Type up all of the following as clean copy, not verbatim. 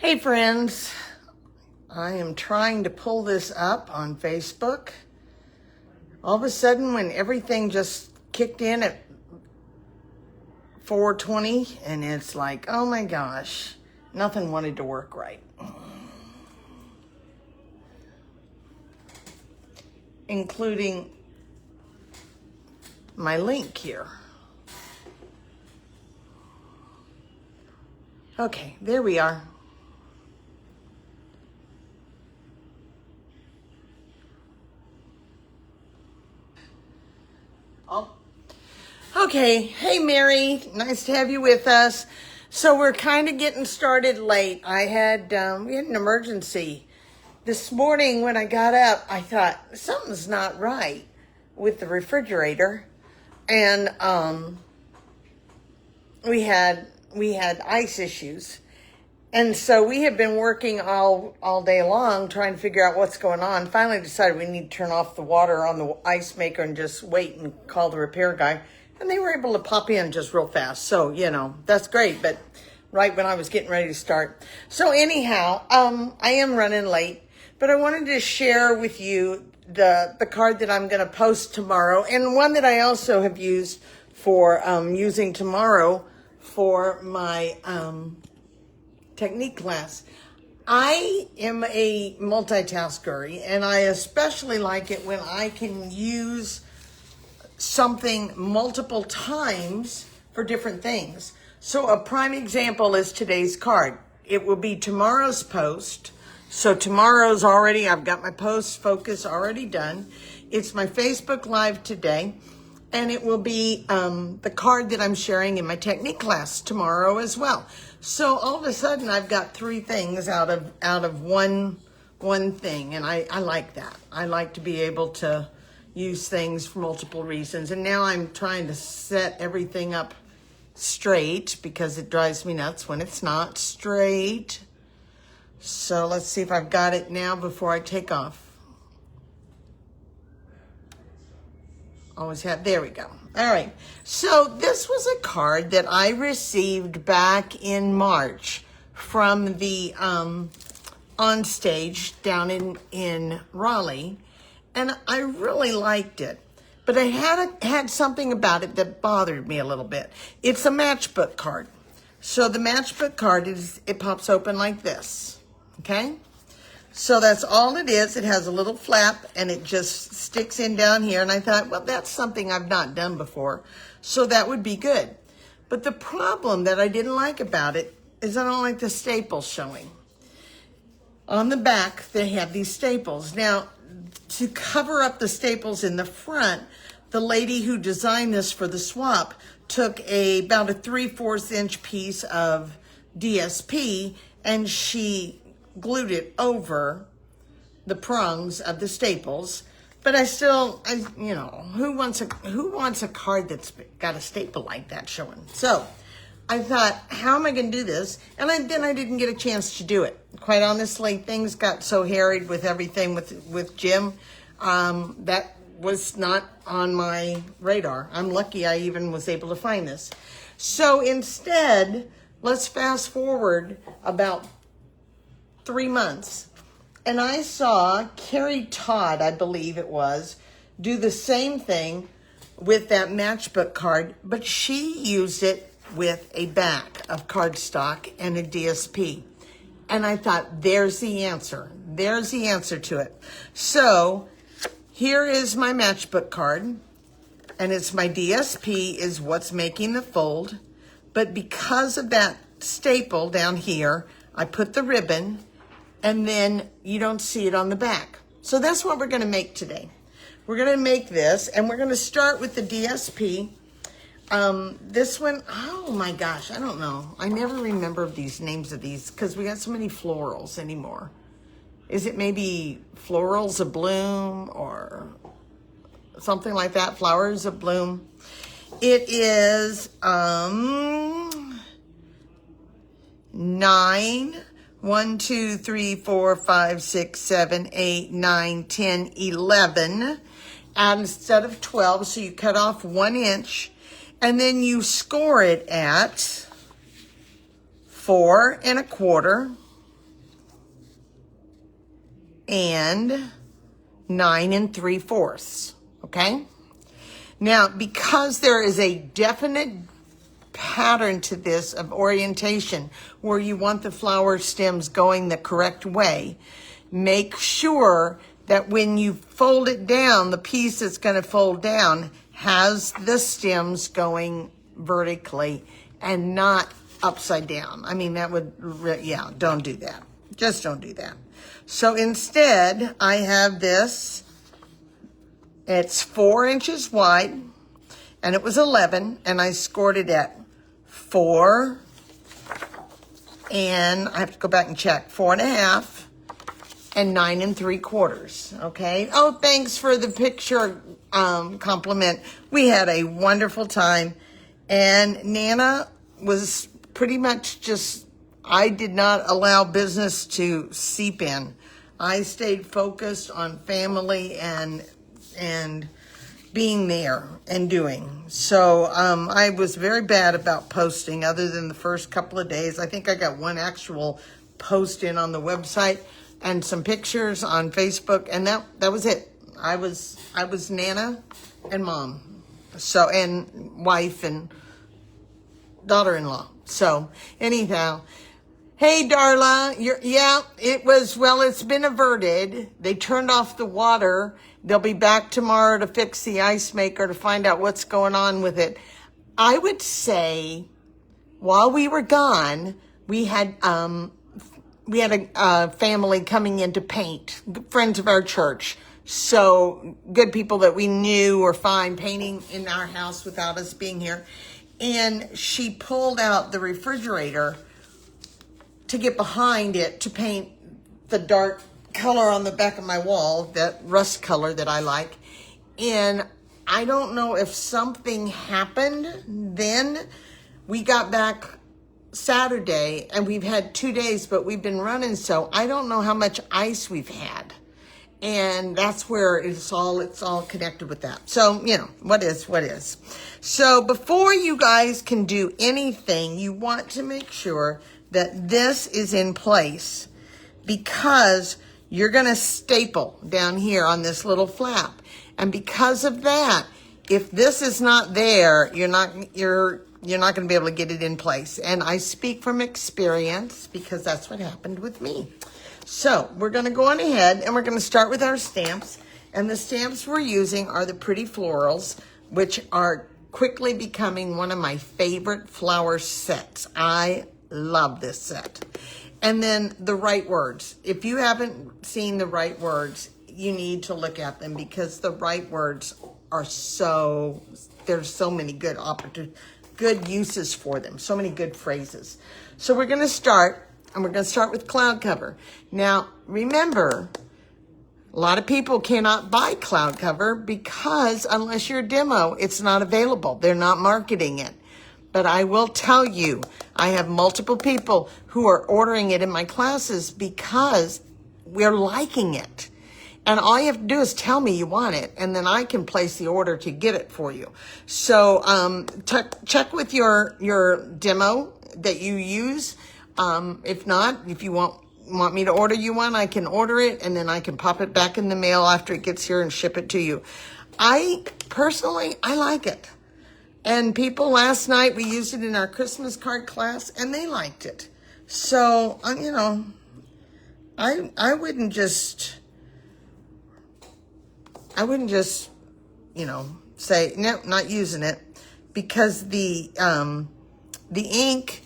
Hey friends, I am trying to pull this up on Facebook. All of a sudden when everything just kicked in at 4:20 and it's like, oh my gosh, nothing wanted to work right. Including my link here. Okay, there we are. Oh. Okay, hey Mary, nice to have you with us. So we're kind of getting started late. We had an emergency. This morning when I got up, I thought something's not right with the refrigerator. And we had ice issues. And so we have been working all day long trying to figure out what's going on. Finally decided we need to turn off the water on the ice maker and just wait and call the repair guy. And they were able to pop in just real fast. So, that's great. But right when I was getting ready to start. So anyhow, I am running late. But I wanted to share with you the card that I'm going to post tomorrow. And one that I also have used for using tomorrow for my technique class. I am a multitasker, and I especially like it when I can use something multiple times for different things. So a prime example is today's card. It will be tomorrow's post. So tomorrow's already, I've got my post focus already done. It's my Facebook Live today. And it will be the card that I'm sharing in my technique class tomorrow as well. So all of a sudden I've got three things out of one thing, and I like that. I like to be able to use things for multiple reasons. And now I'm trying to set everything up straight because it drives me nuts when it's not straight. So let's see if I've got it now before I take off. Always have, there we go. All right, so this was a card that I received back in March from the on stage down in Raleigh, and I really liked it. But I had something about it that bothered me a little bit. It's a matchbook card. So the matchbook card it pops open like this, okay? So that's all it is. It has a little flap and it just sticks in down here. And I thought, well, that's something I've not done before. So that would be good. But the problem that I didn't like about it is I don't like the staples showing. On the back, they have these staples. Now, to cover up the staples in the front, the lady who designed this for the swap took about a 3/4 inch piece of DSP and she glued it over the prongs of the staples. But who wants a card that's got a staple like that showing? So I thought, how am I going to do this? And then I didn't get a chance to do it. Quite honestly, things got so harried with everything with Jim. That was not on my radar. I'm lucky I even was able to find this. So instead, let's fast forward about 3 months, and I saw Carrie Todd, I believe it was, do the same thing with that matchbook card, but she used it with a back of cardstock and a DSP. And I thought, there's the answer. There's the answer to it. So here is my matchbook card, and it's my DSP is what's making the fold. But because of that staple down here, I put the ribbon, and then you don't see it on the back. So that's what we're going to make today. We're going to make this, and we're going to start with the DSP. This one, oh my gosh, I don't know. I never remember these names of these because we got so many florals anymore. Is it maybe Florals of Bloom or something like that? Flowers of Bloom. It is 9. 1, 2, 3, 4, 5, 6, 7, 8, 9, 10, 11. And instead of 12, so you cut off 1 inch. And then you score it at 4 1/4. and 9 3/4. Okay? Now, because there is a definite pattern to this of orientation where you want the flower stems going the correct way, make sure that when you fold it down, the piece that's going to fold down has the stems going vertically and not upside down. I mean, that would, yeah, don't do that. Just don't do that. So instead, I have this. It's 4 inches wide, and it was 11, and I scored it at 4, and I have to go back and check, 4.5, and 9 3/4. Okay. Oh, thanks for the picture compliment. We had a wonderful time, and Nana was pretty much just, I did not allow business to seep in. I stayed focused on family and being there and doing. So I was very bad about posting other than the first couple of days. I think I got one actual post in on the website and some pictures on Facebook, and that was it. I was Nana and mom. So, and wife and daughter-in-law. So anyhow, hey, Darla, it's been averted. They turned off the water. They'll be back tomorrow to fix the ice maker to find out what's going on with it. I would say while we were gone, we had a family coming in to paint, friends of our church. So good people that we knew were fine painting in our house without us being here. And she pulled out the refrigerator to get behind it to paint the dark color on the back of my wall, that rust color that I like. And I don't know if something happened then. We got back Saturday and we've had 2 days, but we've been running, so I don't know how much ice we've had. And that's where it's all connected with that. So, what is. So before you guys can do anything, you want to make sure that this is in place, because you're going to staple down here on this little flap. And because of that, if this is not there, you're not going to be able to get it in place. And I speak from experience because that's what happened with me. So we're going to go on ahead and we're going to start with our stamps. And the stamps we're using are the Pretty Florals, which are quickly becoming one of my favorite flower sets. I love this set. And then the Right Words. If you haven't seen the Right Words, you need to look at them, because the Right Words are there's so many good uses for them, so many good phrases. So we're going to start, and we're going to start with cloud cover. Now, remember, a lot of people cannot buy cloud cover because unless you're a demo, it's not available. They're not marketing it. But I will tell you, I have multiple people who are ordering it in my classes because we're liking it. And all you have to do is tell me you want it, and then I can place the order to get it for you. So check with your demo that you use. If not, if you want me to order you one, I can order it, and then I can pop it back in the mail after it gets here and ship it to you. I like it. And people last night, we used it in our Christmas card class, and they liked it. So, I wouldn't just, say, no, not using it, because the ink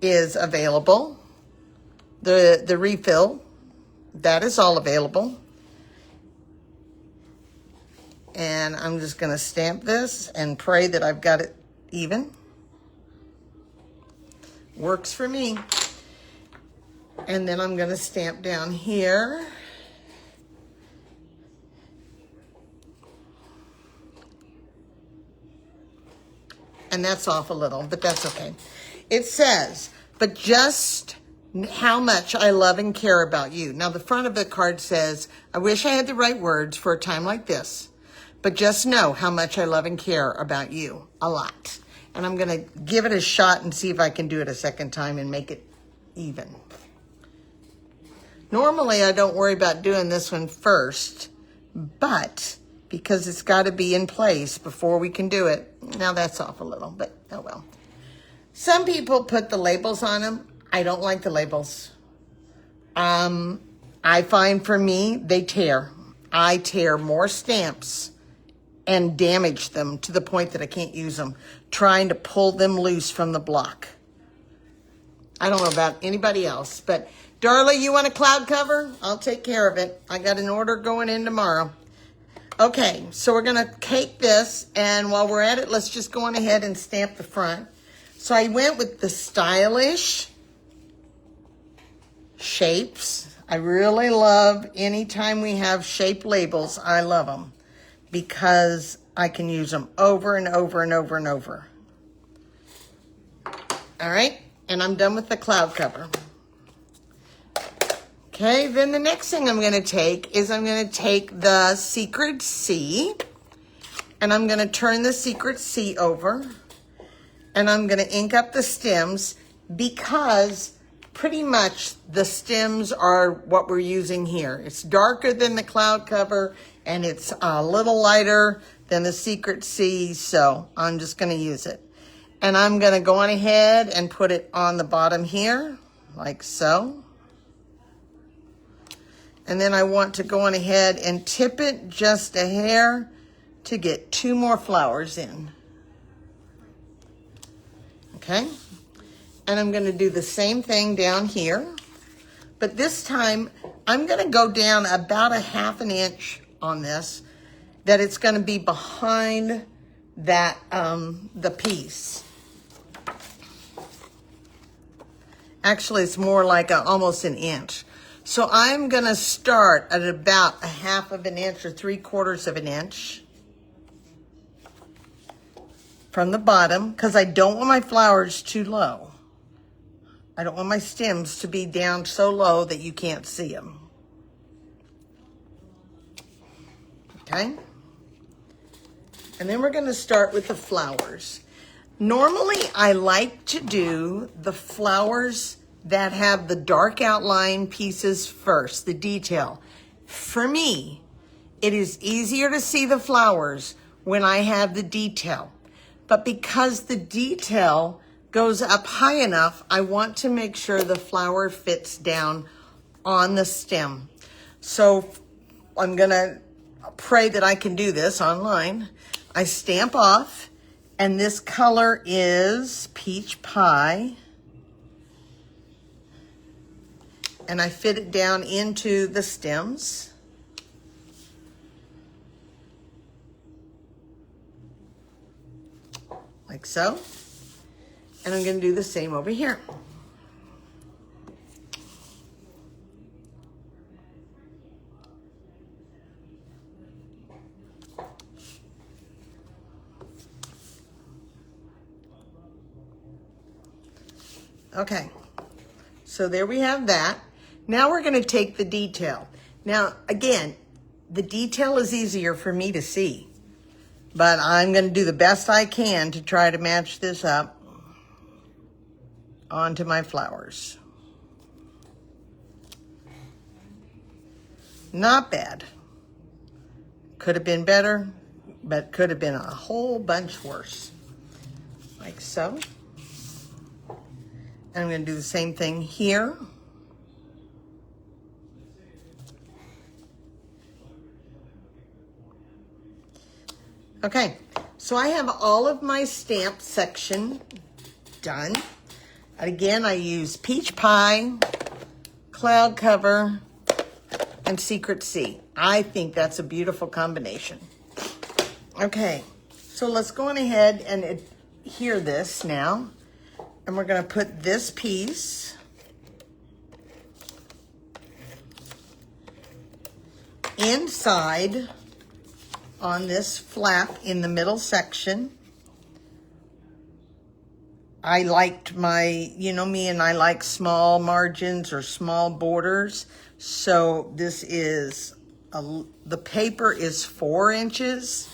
is available. The refill, that is all available. And I'm just going to stamp this and pray that I've got it even. Works for me. And then I'm going to stamp down here. And that's off a little, but that's okay. It says, but just how much I love and care about you. Now, the front of the card says, I wish I had the right words for a time like this. But just know how much I love and care about you a lot. And I'm going to give it a shot and see if I can do it a second time and make it even. Normally, I don't worry about doing this one first, but because it's got to be in place before we can do it. Now that's off a little, but oh well. Some people put the labels on them. I don't like the labels. I find for me, they tear. I tear more stamps and damage them to the point that I can't use them, trying to pull them loose from the block. I don't know about anybody else, but Darla, you want a cloud cover? I'll take care of it. I got an order going in tomorrow. Okay, so we're gonna cake this, and while we're at it, let's just go on ahead and stamp the front. So I went with the stylish shapes. I really love anytime we have shape labels, I love them because I can use them over and over and over and over. All right, and I'm done with the cloud cover. Okay, then the next thing I'm gonna take is I'm gonna take the Secret C, and I'm gonna turn the Secret C over, and I'm gonna ink up the stems because pretty much the stems are what we're using here. It's darker than the cloud cover, and it's a little lighter than the Secret C, so I'm just gonna use it. And I'm gonna go on ahead and put it on the bottom here, like so. And then I want to go on ahead and tip it just a hair to get 2 more flowers in. Okay? And I'm gonna do the same thing down here. But this time, I'm gonna go down about a 1/2 inch on this, that it's gonna be behind that, the piece. Actually, it's more like almost an inch. So I'm gonna start at about a 1/2 inch or 3/4 of an inch from the bottom, because I don't want my flowers too low. I don't want my stems to be down so low that you can't see them. Okay? And then we're gonna start with the flowers. Normally, I like to do the flowers that have the dark outline pieces first, the detail. For me, it is easier to see the flowers when I have the detail. But because the detail goes up high enough, I want to make sure the flower fits down on the stem. So I'm gonna pray that I can do this online. I stamp off, and this color is Peach Pie. And I fit it down into the stems. Like so. And I'm going to do the same over here. Okay, so there we have that. Now we're going to take the detail. Now, again, the detail is easier for me to see, but I'm going to do the best I can to try to match this up onto my flowers. Not bad. Could have been better, but could have been a whole bunch worse. Like so. And I'm going to do the same thing here. Okay, so I have all of my stamp section done. Again, I use Peach Pie, Cloud Cover, and Secret C. I think that's a beautiful combination. Okay, so let's go on ahead and adhere this now. And we're gonna put this piece inside on this flap in the middle section. I liked my, you know me, and I like small margins or small borders. So this is, the paper is 4 inches.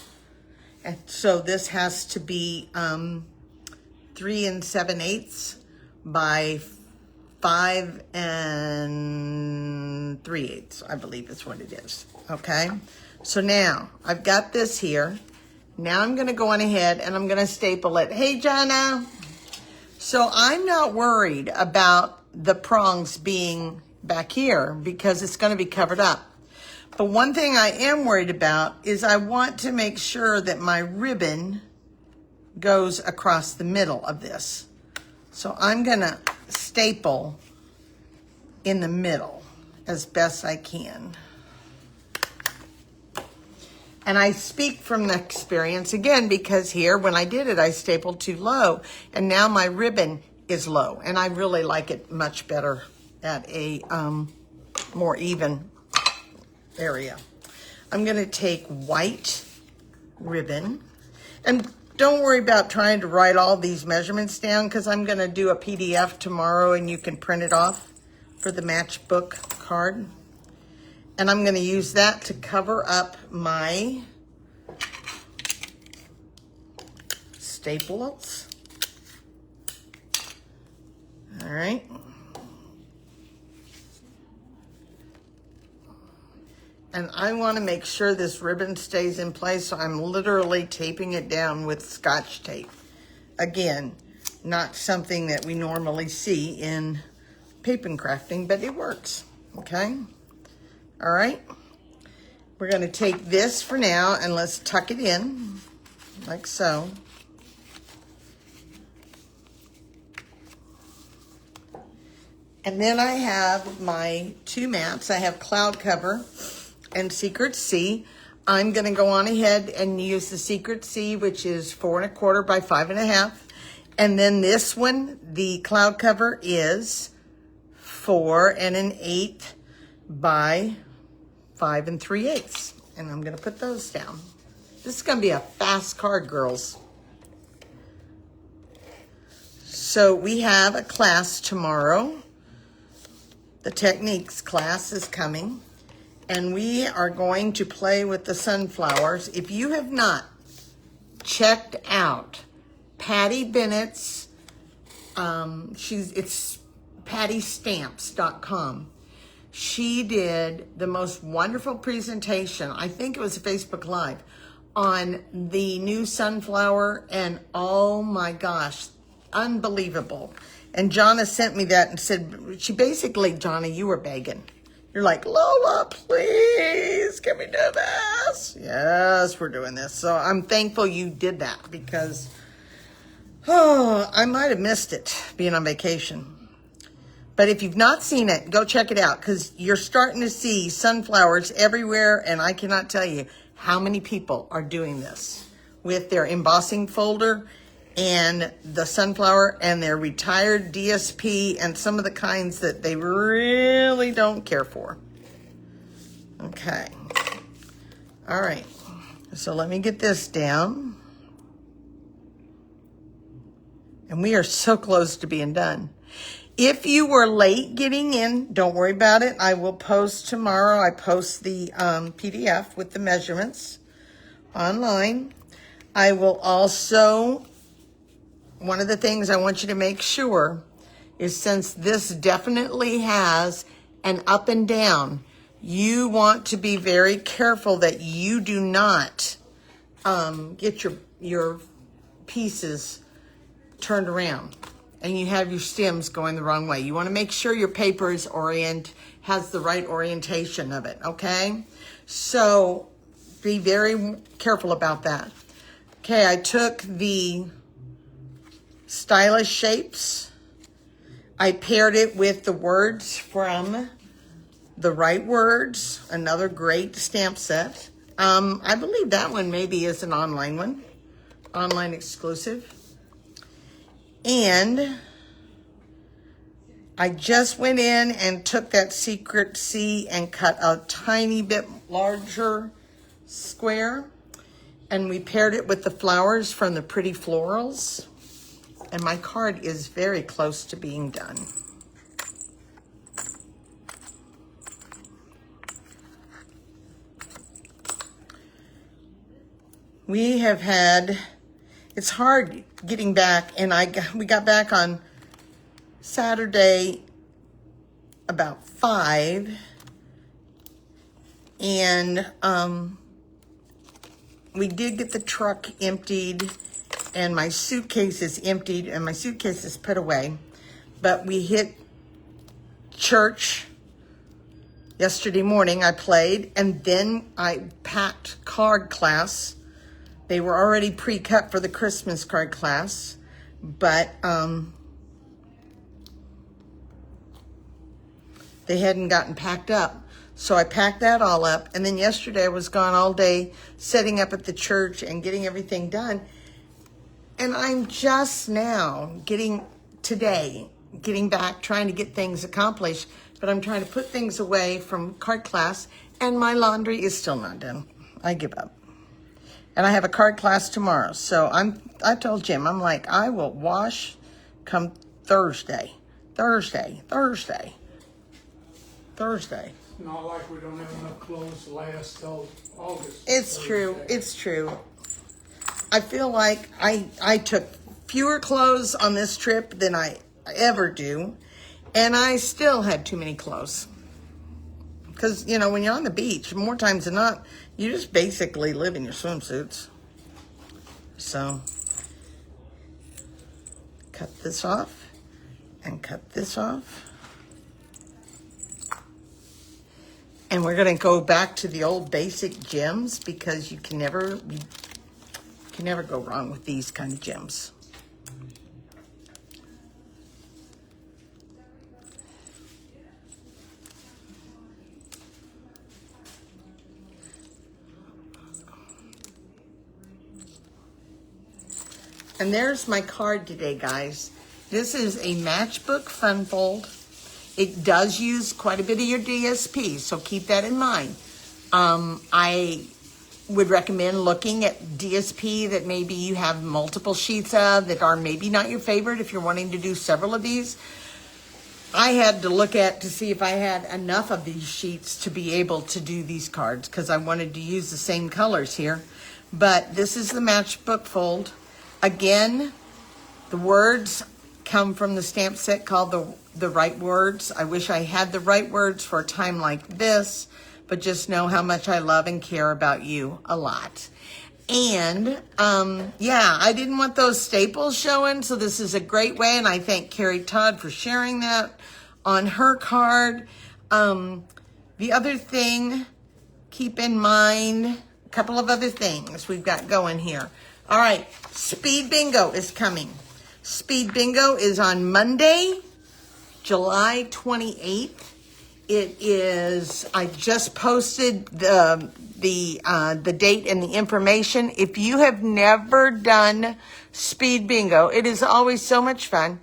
And so this has to be 3 7/8 by 5 3/8, I believe is what it is. Okay, so now I've got this here. Now I'm going to go on ahead and I'm going to staple it. Hey, Jana. So I'm not worried about the prongs being back here because it's going to be covered up. But one thing I am worried about is I want to make sure that my ribbon goes across the middle of this. So I'm going to staple in the middle as best I can. And I speak from the experience again because here, when I did it, I stapled too low. And now my ribbon is low. And I really like it much better at a more even area. I'm going to take white ribbon. And don't worry about trying to write all these measurements down because I'm going to do a PDF tomorrow and you can print it off for the Matchbook card. And I'm going to use that to cover up my staples. All right. And I want to make sure this ribbon stays in place, so I'm literally taping it down with Scotch tape. Again, not something that we normally see in paper crafting, but it works, okay? All right, we're going to take this for now and let's tuck it in like so. And then I have my two mats. I have Cloud Cover and Secret Sea. I'm going to go on ahead and use the Secret Sea, which is 4 1/4 by 5 1/2. And then this one, the Cloud Cover, is 4 1/8 by 5 3/8. And I'm going to put those down. This is going to be a fast card, girls. So we have a class tomorrow. The techniques class is coming. And we are going to play with the sunflowers. If you have not checked out Patty Bennett's, it's pattystamps.com. She did the most wonderful presentation, I think it was a Facebook Live, on the new sunflower, and oh my gosh, unbelievable. And Jonna sent me that and said, she basically, Jonna, you were begging. You're like, Lola, please, can we do this? Yes, we're doing this. So I'm thankful you did that because, I might have missed it being on vacation. But if you've not seen it, go check it out because you're starting to see sunflowers everywhere. And I cannot tell you how many people are doing this with their embossing folder and the sunflower and their retired DSP and some of the kinds that they really don't care for. Okay. All right. So let me get this down. And we are so close to being done. If you were late getting in, don't worry about it. I will post tomorrow. I post the PDF with the measurements online. I will also, one of the things I want you to make sure is, since this definitely has an up and down, you want to be very careful that you do not get your pieces turned around and you have your stems going the wrong way. You want to make sure your paper is has the right orientation of it, okay? So be very careful about that. Okay, I took the Stylish Shapes. I paired it with the words from The Right Words, another great stamp set. I believe that one maybe is an online one, online exclusive. And I just went in and took that Secret Sea and cut a tiny bit larger square. And we paired it with the flowers from the Pretty Florals. And my card is very close to being done. We have had, it's hard getting back, and we got back on Saturday about 5, and we did get the truck emptied, and my suitcase is emptied, and my suitcase is put away. But we hit church yesterday morning. I played, and then I packed card class. They were already pre-cut for the Christmas card class, but they hadn't gotten packed up. So I packed that all up, and then yesterday I was gone all day setting up at the church and getting everything done. And I'm just now getting back, trying to get things accomplished, but I'm trying to put things away from card class, and my laundry is still not done. I give up. And I have a card class tomorrow. So I told Jim, I'm like, I will wash come Thursday. Not like we don't have enough clothes to last till August. It's true. It's true. I feel like I took fewer clothes on this trip than I ever do, and I still had too many clothes. Because, you know, when you're on the beach, more times than not, you just basically live in your swimsuits. So, cut this off and cut this off. And we're going to go back to the old basic gems because you can never go wrong with these kind of gems. And there's my card today, guys. This is a Matchbook Fun Fold. It does use quite a bit of your DSP, so keep that in mind. I would recommend looking at DSP that maybe you have multiple sheets of that are maybe not your favorite if you're wanting to do several of these. I had to look at to see if I had enough of these sheets to be able to do these cards because I wanted to use the same colors here. But this is the Matchbook Fold. Again, the words come from the stamp set called the Right Words. I wish I had the right words for a time like this, but just know how much I love and care about you a lot. And yeah, I didn't want those staples showing, so this is a great way, and I thank Carrie Todd for sharing that on her card. The other thing, keep in mind, a couple of other things we've got going here. All right, Speed Bingo is coming. Speed Bingo is on Monday, July 28th. It is, I just posted the date and the information. If you have never done Speed Bingo, it is always so much fun.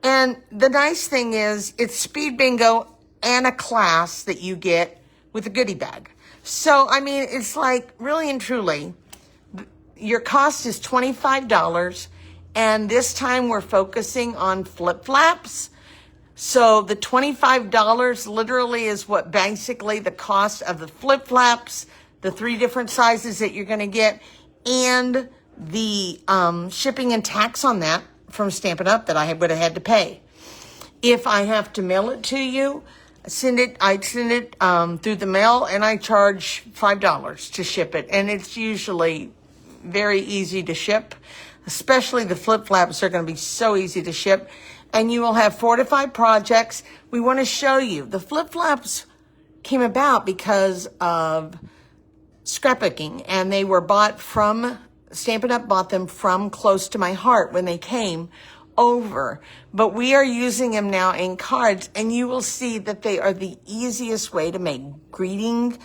And the nice thing is it's Speed Bingo and a class that you get with a goodie bag. So, I mean, it's like really and truly, your cost is $25. And this time we're focusing on flip-flaps. So the $25 literally is what basically the cost of the flip-flaps, the 3 different sizes that you're going to get, and the shipping and tax on that from Stampin' Up! That I would have had to pay. If I have to mail it to you, I'd send it through the mail, and I charge $5 to ship it. And it's usually very easy to ship. Especially the flip-flaps are going to be so easy to ship. And you will have 4 to 5 projects. We want to show you. The flip-flaps came about because of scrapbooking. And they were bought from, Stampin' Up! Bought them from Close to My Heart when they came over. But we are using them now in cards. And you will see that they are the easiest way to make greeting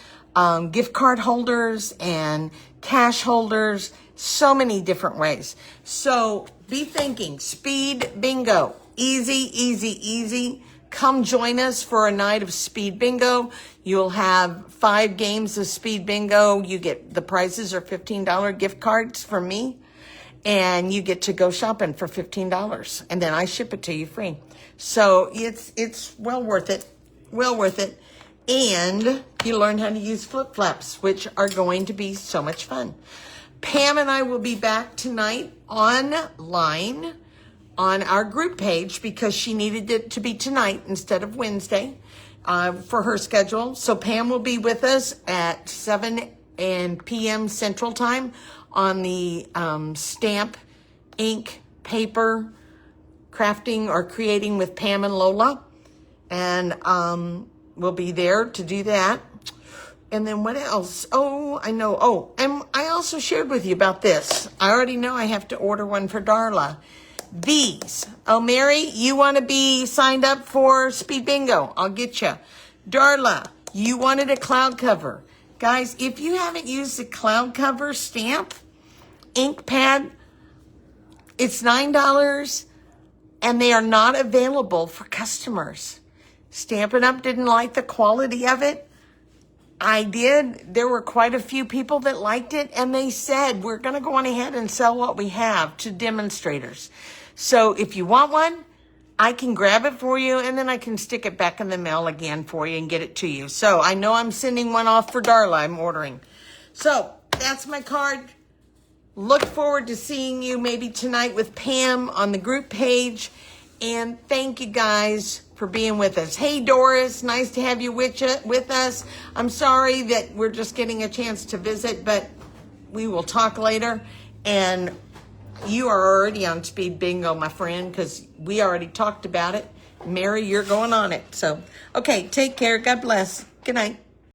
gift card holders and cash holders. So many different ways. So be thinking, Speed Bingo, easy, easy, easy. Come join us for a night of Speed Bingo. You'll have 5 games of Speed Bingo. You get, the prizes are $15 gift cards from me, and you get to go shopping for $15. And then I ship it to you free. So it's well worth it, well worth it. And you learn how to use flip-flaps, which are going to be so much fun. Pam and I will be back tonight online on our group page because she needed it to be tonight instead of Wednesday for her schedule. So Pam will be with us at 7 p.m. Central Time on the stamp, ink, paper, crafting or creating with Pam and Lola. And we'll be there to do that. And then what else? Oh, I know. Oh, and I also shared with you about this. I already know I have to order one for Darla. These. Oh, Mary, you want to be signed up for Speed Bingo? I'll get you. Darla, you wanted a cloud cover. Guys, if you haven't used the cloud cover stamp, ink pad, it's $9 and they are not available for customers. Stampin' Up! Didn't like the quality of it. I did. There were quite a few people that liked it, and they said, we're going to go on ahead and sell what we have to demonstrators. So if you want one, I can grab it for you, and then I can stick it back in the mail again for you and get it to you. So I know I'm sending one off for Darla. I'm ordering. So that's my card. Look forward to seeing you maybe tonight with Pam on the group page. And thank you guys for being with us. Hey, Doris, nice to have you with us. I'm sorry that we're just getting a chance to visit, but we will talk later. And you are already on Speed Bingo, my friend, because we already talked about it. Mary, you're going on it. So, okay, take care. God bless. Good night.